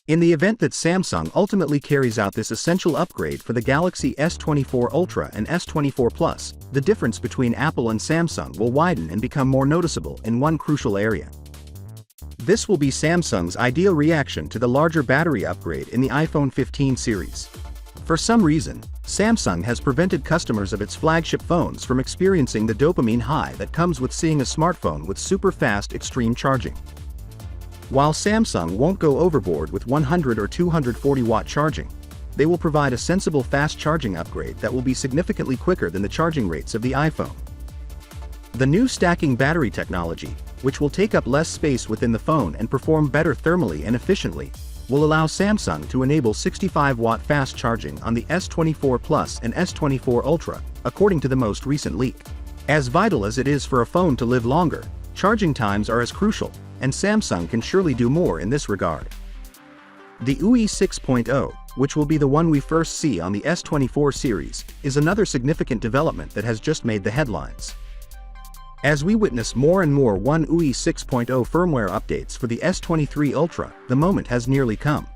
In the event that Samsung ultimately carries out this essential upgrade for the Galaxy S24 Ultra and S24 Plus, the difference between Apple and Samsung will widen and become more noticeable in one crucial area. This will be Samsung's ideal reaction to the larger battery upgrade in the iPhone 15 series. For some reason, Samsung has prevented customers of its flagship phones from experiencing the dopamine high that comes with seeing a smartphone with super-fast extreme charging. While Samsung won't go overboard with 100 or 240-watt charging, they will provide a sensible fast charging upgrade that will be significantly quicker than the charging rates of the iPhone. The new stacking battery technology, which will take up less space within the phone and perform better thermally and efficiently, will allow Samsung to enable 65-watt fast charging on the S24 Plus and S24 Ultra, according to the most recent leak. As vital as it is for a phone to live longer, charging times are as crucial, and Samsung can surely do more in this regard. The UI 6.0, which will be the one we first see on the S24 series, is another significant development that has just made the headlines. As we witness more and more One UI 6.0 firmware updates for the S23 Ultra, the moment has nearly come.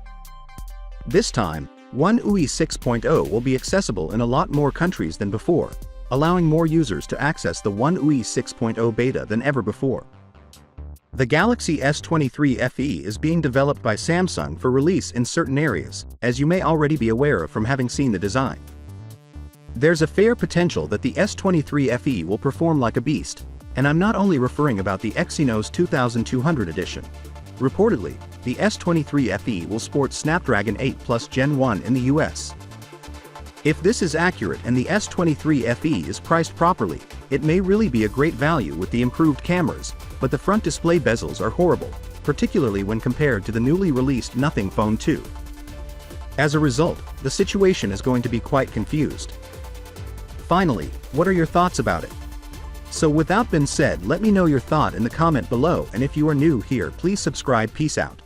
This time, One UI 6.0 will be accessible in a lot more countries than before, allowing more users to access the One UI 6.0 beta than ever before. The Galaxy S23 FE is being developed by Samsung for release in certain areas, as you may already be aware of from having seen the design. There's a fair potential that the S23 FE will perform like a beast, and I'm not only referring about the Exynos 2200 edition. Reportedly, the S23 FE will sport Snapdragon 8 Plus Gen 1 in the US. If this is accurate and the S23 FE is priced properly, it may really be a great value with the improved cameras, but the front display bezels are horrible, particularly when compared to the newly released Nothing Phone 2. As a result, the situation is going to be quite confused. Finally, what are your thoughts about it? So with that being said, let me know your thought in the comment below, and if you are new here, please subscribe. Peace out.